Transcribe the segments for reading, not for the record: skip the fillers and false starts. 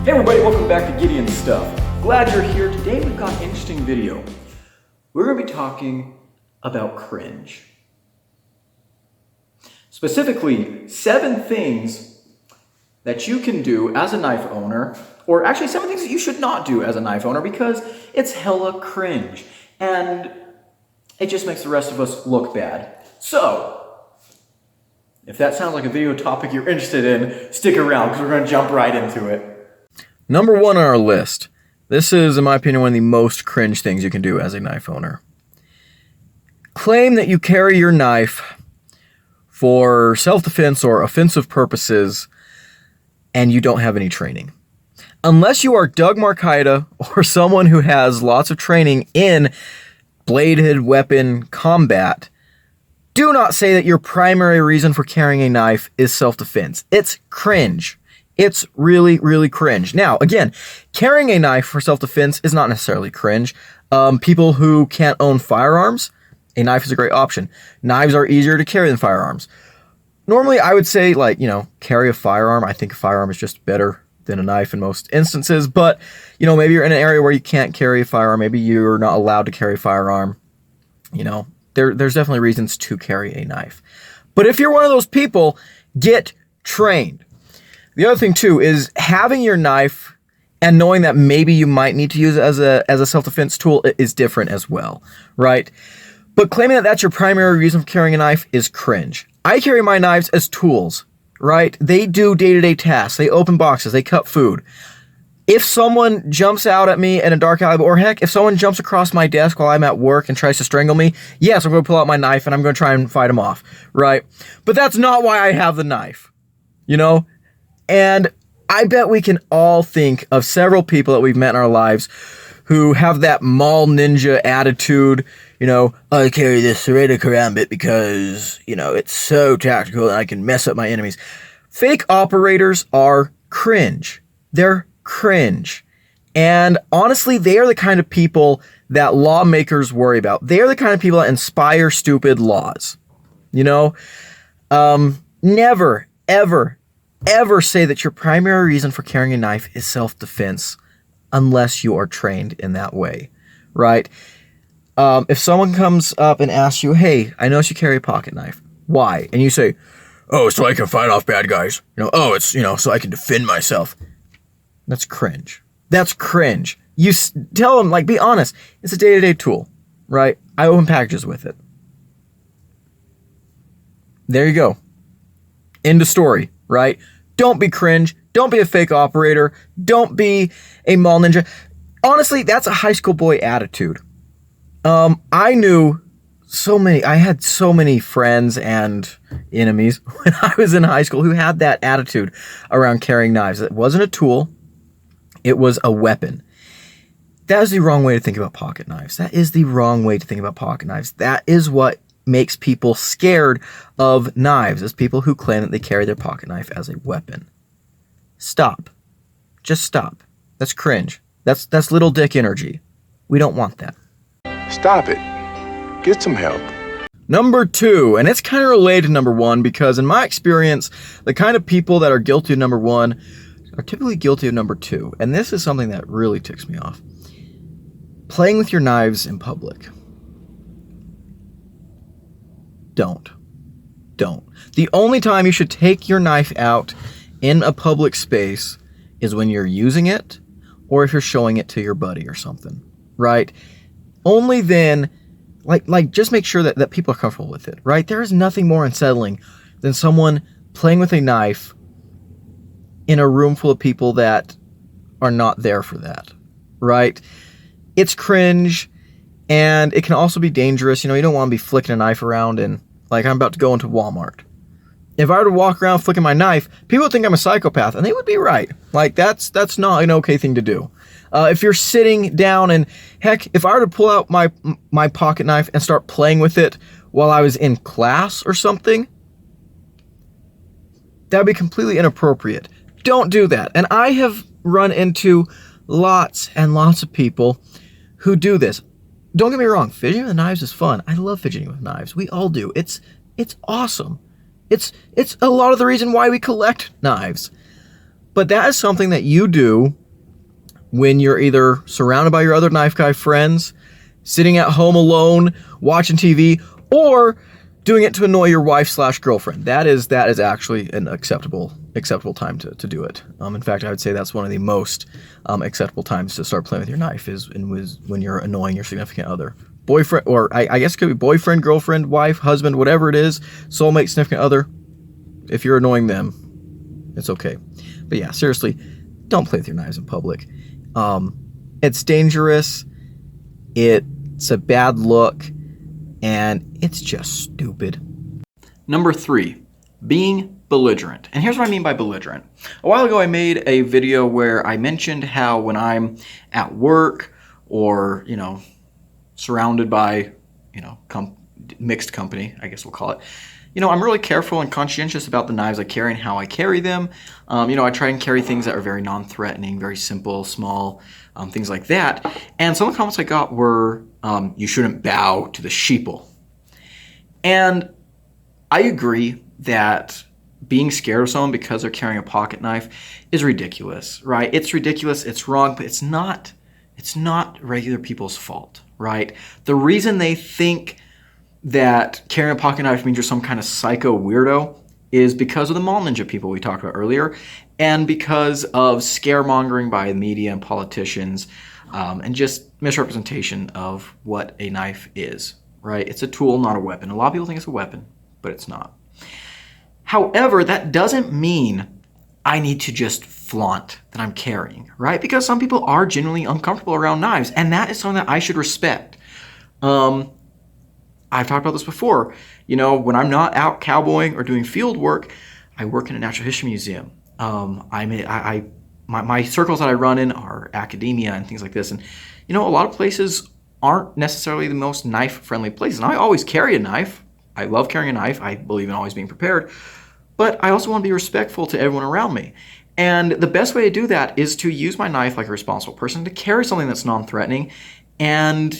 Hey everybody, welcome back to Gideon Stuff. Glad you're here. Today we've got an interesting video. We're going to be talking about cringe. Specifically, 7 things that you can do as a knife owner, or actually 7 things that you should not do as a knife owner because it's hella cringe. And it just makes the rest of us look bad. So, if that sounds like a video topic you're interested in, stick around because we're going to jump right into it. Number 1 on our list. This is, in my opinion, one of the most cringe things you can do as a knife owner. Claim that you carry your knife for self-defense or offensive purposes and you don't have any training. Unless you are Doug Marcaida or someone who has lots of training in bladed weapon combat, do not say that your primary reason for carrying a knife is self-defense. It's cringe. It's really, really cringe. Now, again, carrying a knife for self-defense is not necessarily cringe. People who can't own firearms, a knife is a great option. Knives are easier to carry than firearms. Normally, I would say, carry a firearm. I think a firearm is just better than a knife in most instances. But, maybe you're in an area where you can't carry a firearm. Maybe you're not allowed to carry a firearm. There's definitely reasons to carry a knife. But if you're one of those people, get trained. The other thing, too, is having your knife and knowing that maybe you might need to use it as a self-defense tool is different as well, right? But claiming that that's your primary reason for carrying a knife is cringe. I carry my knives as tools, right? They do day-to-day tasks. They open boxes. They cut food. If someone jumps out at me in a dark alley, or heck, if someone jumps across my desk while I'm at work and tries to strangle me, yes, I'm going to pull out my knife and I'm going to try and fight him off, right? But that's not why I have the knife, And I bet we can all think of several people that we've met in our lives who have that mall ninja attitude, I carry this Serrata Karambit because, it's so tactical and I can mess up my enemies. Fake operators are cringe. They're cringe. And honestly, they are the kind of people that lawmakers worry about. They are the kind of people that inspire stupid laws. Never, ever say that your primary reason for carrying a knife is self-defense unless you are trained in that way, right? If someone comes up and asks you, hey, I noticed you carry a pocket knife. Why? And you say, oh, so I can fight off bad guys. It's, so I can defend myself. That's cringe. That's cringe. You tell them, be honest. It's a day-to-day tool, right? I open packages with it. There you go. End of story, right? Don't be cringe. Don't be a fake operator. Don't be a mall ninja. Honestly, that's a high school boy attitude. I had so many friends and enemies when I was in high school who had that attitude around carrying knives. It wasn't a tool. It was a weapon. That is the wrong way to think about pocket knives. That is the wrong way to think about pocket knives. That is what makes people scared of knives, is people who claim that they carry their pocket knife as a weapon. Stop. Just stop. That's cringe. That's little dick energy. We don't want that. Stop it. Get some help. Number 2, and it's kind of related to number 1 because in my experience, the kind of people that are guilty of number 1 are typically guilty of number 2. And this is something that really ticks me off. Playing with your knives in public. Don't. The only time you should take your knife out in a public space is when you're using it or if you're showing it to your buddy or something, right? Only then, just make sure that people are comfortable with it, right? There is nothing more unsettling than someone playing with a knife in a room full of people that are not there for that, right? It's cringe, and it can also be dangerous. You don't want to be flicking a knife around and, I'm about to go into Walmart. If I were to walk around flicking my knife, people would think I'm a psychopath, and they would be right. That's not an okay thing to do. If you're sitting down and, heck, if I were to pull out my pocket knife and start playing with it while I was in class or something, that would be completely inappropriate. Don't do that. And I have run into lots and lots of people who do this. Don't get me wrong, fidgeting with knives is fun. I love fidgeting with knives. We all do. It's awesome. It's a lot of the reason why we collect knives. But that is something that you do when you're either surrounded by your other knife guy friends, sitting at home alone, watching TV, or doing it to annoy your wife/girlfriend. That is actually an acceptable time to do it. In fact, I would say that's one of the most acceptable times to start playing with your knife is when you're annoying your significant other. Boyfriend, or I guess it could be boyfriend, girlfriend, wife, husband, whatever it is, soulmate, significant other. If you're annoying them, it's okay. But yeah, seriously, don't play with your knives in public. It's dangerous. It's a bad look. And it's just stupid. Number 3, being belligerent. And here's what I mean by belligerent. A while ago, I made a video where I mentioned how when I'm at work or, surrounded by, mixed company, I guess we'll call it, I'm really careful and conscientious about the knives I carry and how I carry them. I try and carry things that are very non-threatening, very simple, small, things like that. And some of the comments I got were, you shouldn't bow to the sheeple. And I agree that being scared of someone because they're carrying a pocket knife is ridiculous, right? It's ridiculous, it's wrong, but it's not regular people's fault, right? The reason they think that carrying a pocket knife means you're some kind of psycho weirdo is because of the mall ninja people we talked about earlier, and because of scaremongering by the media and politicians, and just misrepresentation of what a knife is, right? It's a tool, not a weapon. A lot of people think it's a weapon, but it's not. However, that doesn't mean I need to just flaunt that I'm carrying, right? Because some people are genuinely uncomfortable around knives, and that is something that I should respect. I've talked about this before. When I'm not out cowboying or doing field work, I work in a natural history museum. My circles that I run in are academia and things like this. And, a lot of places aren't necessarily the most knife-friendly places. And I always carry a knife. I love carrying a knife. I believe in always being prepared. But I also want to be respectful to everyone around me. And the best way to do that is to use my knife like a responsible person, to carry something that's non-threatening. And,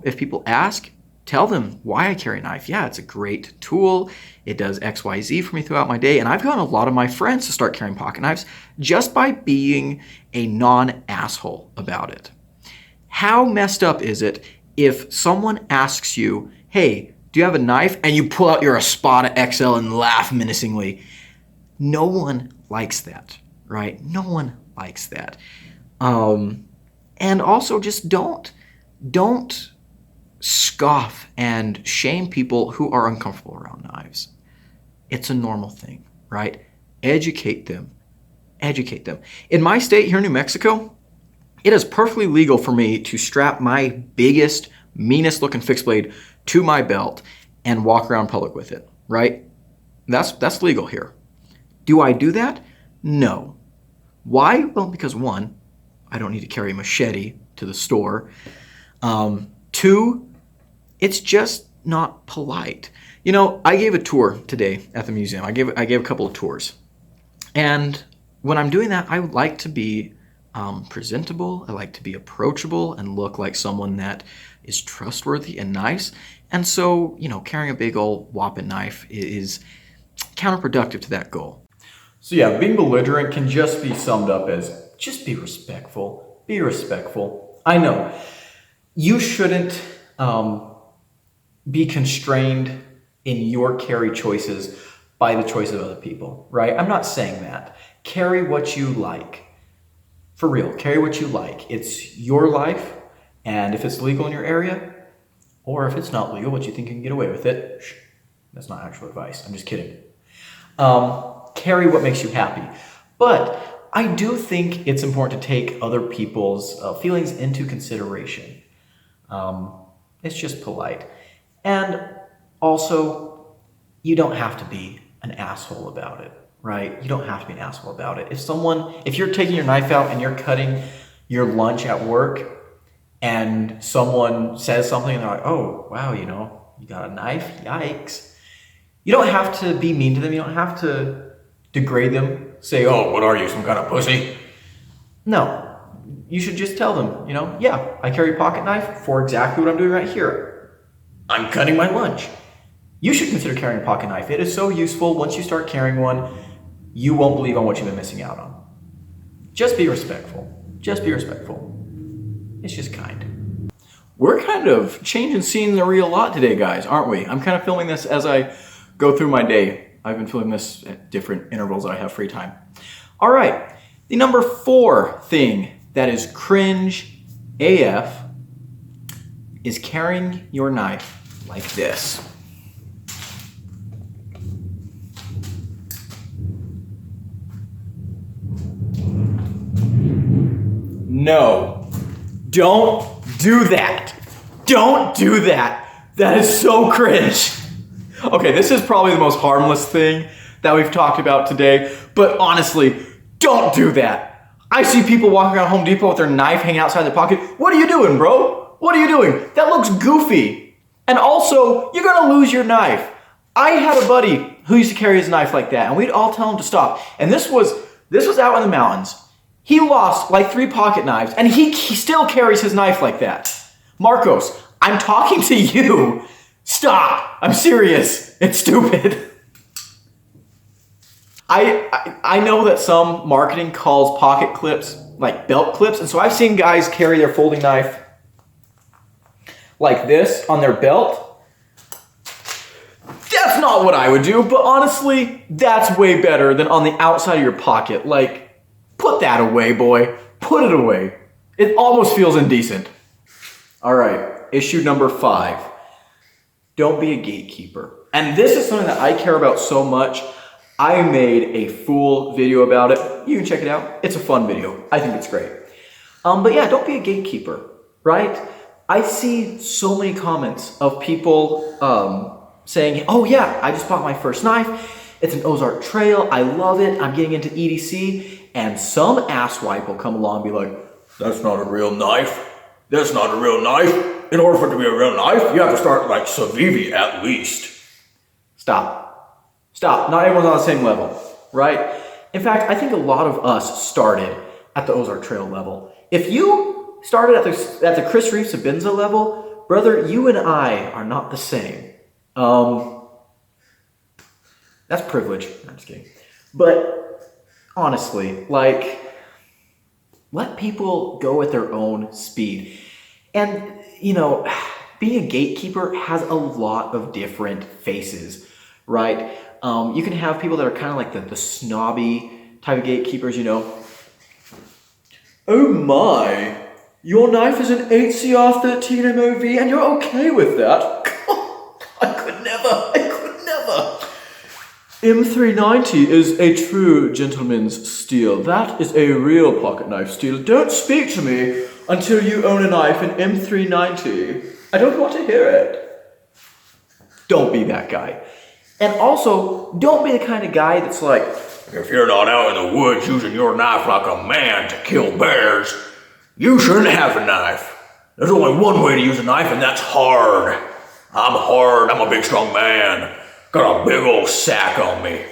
if people ask, tell them why I carry a knife. Yeah, it's a great tool. It does X, Y, Z for me throughout my day. And I've gotten a lot of my friends to start carrying pocket knives just by being a non-asshole about it. How messed up is it if someone asks you, hey, do you have a knife? And you pull out your Espada XL and laugh menacingly. No one likes that, right? No one likes that. And also just don't scoff and shame people who are uncomfortable around knives. It's a normal thing, right? Educate them. Educate them. In my state here in New Mexico, it is perfectly legal for me to strap my biggest, meanest looking fixed blade to my belt and walk around public with it, right? That's legal here. Do I do that? No. Why? Well, because 1, I don't need to carry a machete to the store. 2, it's just not polite. I gave a tour today at the museum. I gave a couple of tours. And when I'm doing that, I would like to be presentable. I like to be approachable and look like someone that is trustworthy and nice. And so, carrying a big old whopping knife is counterproductive to that goal. So yeah, being belligerent can just be summed up as just be respectful. Be respectful. I know you shouldn't be constrained in your carry choices by the choice of other people, right? I'm not saying that. Carry what you like. For real, carry what you like. It's your life, and if it's legal in your area, or if it's not legal, but you think you can get away with it, that's not actual advice. I'm just kidding. Carry what makes you happy. But I do think it's important to take other people's feelings into consideration. It's just polite. And also, you don't have to be an asshole about it, right? You don't have to be an asshole about it. If you're taking your knife out and you're cutting your lunch at work and someone says something and they're like, oh, wow, you got a knife? Yikes. You don't have to be mean to them. You don't have to degrade them. Say, oh, what are you, some kind of pussy? No. You should just tell them, yeah, I carry a pocket knife for exactly what I'm doing right here. I'm cutting my lunch. You should consider carrying a pocket knife. It is so useful. Once you start carrying one, you won't believe on what you've been missing out on. Just be respectful. Just be respectful. It's just kind. We're kind of changing scenery a lot today, guys, aren't we? I'm kind of filming this as I go through my day. I've been filming this at different intervals that I have free time. All right, the number 4 thing that is cringe AF is carrying your knife like this. No, don't do that. Don't do that. That is so cringe. Okay, this is probably the most harmless thing that we've talked about today, but honestly, don't do that. I see people walking around Home Depot with their knife hanging outside their pocket. What are you doing, bro? What are you doing? That looks goofy. And also, you're gonna lose your knife. I had a buddy who used to carry his knife like that, and we'd all tell him to stop. And this was out in the mountains. He lost like 3 pocket knives, and he still carries his knife like that. Marcos, I'm talking to you. Stop. I'm serious. It's stupid. I know that some marketing calls pocket clips like belt clips, and so I've seen guys carry their folding knife like this on their belt. That's not what I would do, but honestly, that's way better than on the outside of your pocket. Like, put that away, boy. Put it away. It almost feels indecent. All right, issue number 5. Don't be a gatekeeper. And this is something that I care about so much. I made a full video about it. You can check it out. It's a fun video. I think it's great. But yeah, don't be a gatekeeper, right? I see so many comments of people saying, oh yeah, I just bought my first knife. It's an Ozark Trail. I love it. I'm getting into EDC. And some asswipe will come along and be like, that's not a real knife. That's not a real knife. In order for it to be a real knife, you have to start like Civivi at least. Stop. Stop. Not everyone's on the same level, right? In fact, I think a lot of us started at the Ozark Trail level. If you started at the Chris Reeves Sabinza level, brother, you and I are not the same. That's privilege. I'm just kidding. But honestly, like, let people go at their own speed. And, you know, being a gatekeeper has a lot of different faces, right? You can have people that are kind of like the snobby type of gatekeepers, you know. Oh my, your knife is an 8CR13 MOV and you're okay with that? I could never. M390 is a true gentleman's steel. That is a real pocket knife steel. Don't speak to me until you own a knife in M390. I don't want to hear it. Don't be that guy. And also, don't be the kind of guy that's like, if you're not out in the woods using your knife like a man to kill bears, you shouldn't have a knife. There's only one way to use a knife, and that's hard. I'm hard. I'm a big, strong man. Got a big old sack on me.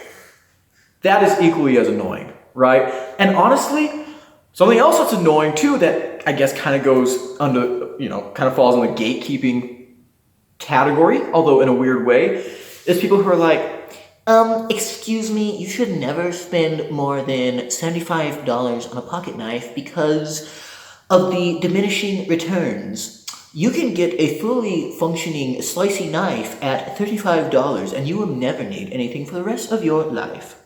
That is equally as annoying, right? And honestly, something else that's annoying too that I guess kind of goes under, you know, kind of falls in the gatekeeping category, although in a weird way, is people who are like, excuse me, you should never spend more than $75 on a pocket knife because of the diminishing returns. You can get a fully functioning slicey knife at $35 and you will never need anything for the rest of your life.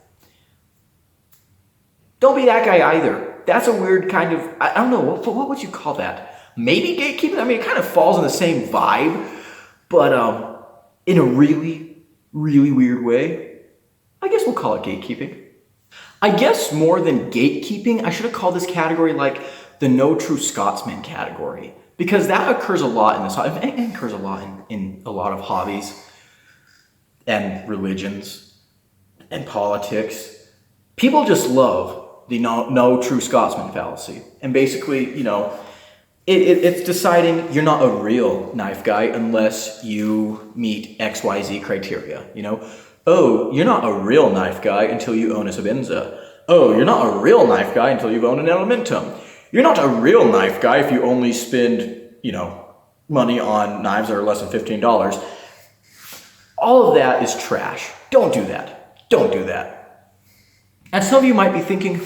Don't be that guy either. That's a weird kind of, I don't know, what would you call that? Maybe gatekeeping? I mean, it kind of falls in the same vibe, but in a really, really weird way. I guess we'll call it gatekeeping. I guess more than gatekeeping, I should have called this category like the no true Scotsman category. Because that occurs a lot in this, it occurs a lot in a lot of hobbies and religions and politics. People just love the no true Scotsman fallacy. And basically, you know, it's deciding you're not a real knife guy unless you meet XYZ criteria, you know? Oh, you're not a real knife guy until you own a Sabinza. Oh, you're not a real knife guy until you've owned an Elementum. You're not a real knife guy if you only spend, you know, money on knives that are less than $15. All of that is trash. Don't do that. Don't do that. And some of you might be thinking,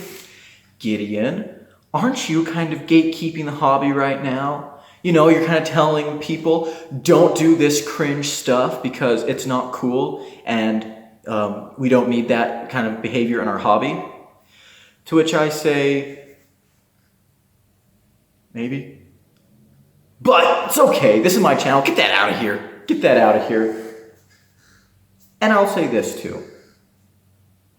Gideon, aren't you kind of gatekeeping the hobby right now? You know, you're kind of telling people, don't do this cringe stuff because it's not cool and we don't need that kind of behavior in our hobby. To which I say, maybe. But it's okay, this is my channel, get that out of here. Get that out of here. And I'll say this too.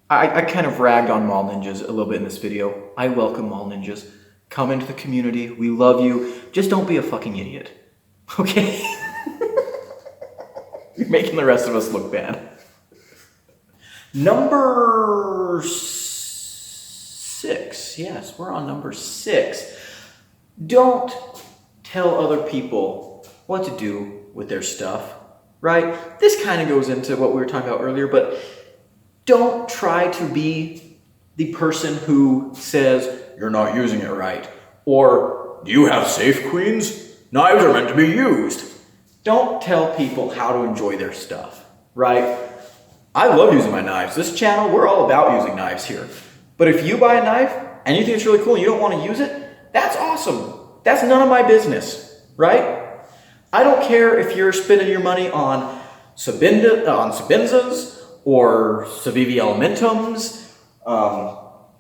I kind of ragged on mall ninjas a little bit in this video. I welcome mall ninjas. Come into the community. We love you. Just don't be a fucking idiot. Okay? You're making the rest of us look bad. Number 6. Yes, we're on number 6. Don't tell other people what to do with their stuff, right? This kind of goes into what we were talking about earlier, but don't try to be the person who says, you're not using it right. Or, do you have safe queens? Knives are meant to be used. Don't tell people how to enjoy their stuff, right? I love using my knives. This channel, we're all about using knives here. But if you buy a knife and you think it's really cool and you don't want to use it, that's awesome. That's none of my business, right? I don't care if you're spending your money on Sabinzas or Civivi Elementums.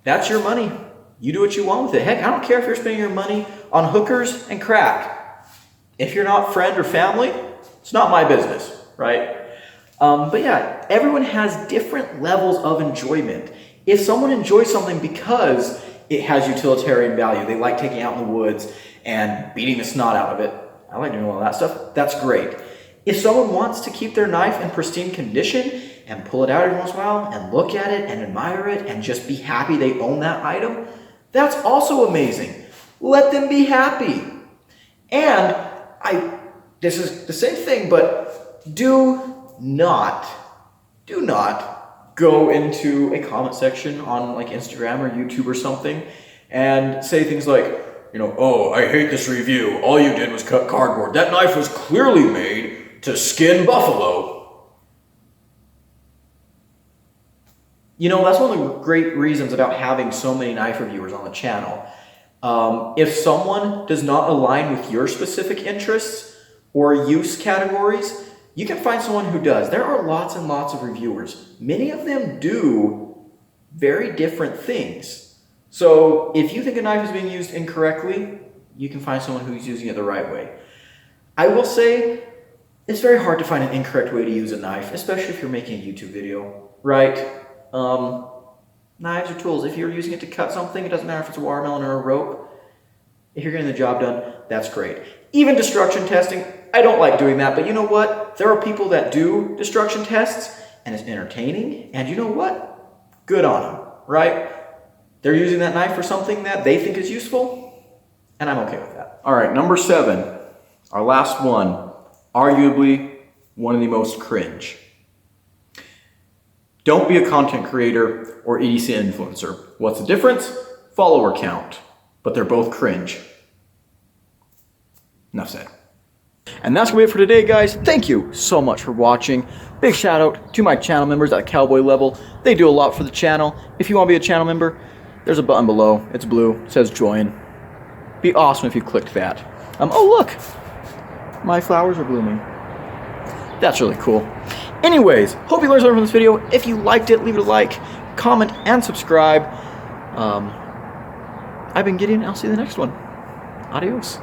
That's your money. You do what you want with it. Heck, I don't care if you're spending your money on hookers and crack. If you're not friend or family, it's not my business, right? But yeah, everyone has different levels of enjoyment. If someone enjoys something because it has utilitarian value, they like taking it out in the woods and beating the snot out of it. I like doing all that stuff. That's great. If someone wants to keep their knife in pristine condition and pull it out every once in a while and look at it and admire it and just be happy they own that item, that's also amazing. Let them be happy. And this is the same thing, but do not go into a comment section on like Instagram or YouTube or something and say things like, you know, oh, I hate this review. All you did was cut cardboard. That knife was clearly made to skin buffalo. You know, that's one of the great reasons about having so many knife reviewers on the channel. If someone does not align with your specific interests or use categories, you can find someone who does. There are lots and lots of reviewers. Many of them do very different things. So if you think a knife is being used incorrectly, you can find someone who's using it the right way. I will say, it's very hard to find an incorrect way to use a knife, especially if you're making a YouTube video, right? Knives are tools. If you're using it to cut something, it doesn't matter if it's a watermelon or a rope. If you're getting the job done, that's great. Even destruction testing, I don't like doing that, but you know what? There are people that do destruction tests, and it's entertaining, and you know what? Good on them, right? They're using that knife for something that they think is useful, and I'm okay with that. All right, number 7, our last one, arguably one of the most cringe. Don't be a content creator or EDC influencer. What's the difference? Follower count. But they're both cringe. Enough said. And that's gonna be it for today, guys. Thank you so much for watching. Big shout out to my channel members at Cowboy level. They do a lot for the channel. If you want to be a channel member, there's a button below. It's blue. It says join. Be awesome if you clicked that. Oh look, my flowers are blooming. That's really cool. Anyways, hope you learned something from this video. If you liked it, leave it a like, comment, and subscribe. I've been Gideon. I'll see you in the next one. Adios.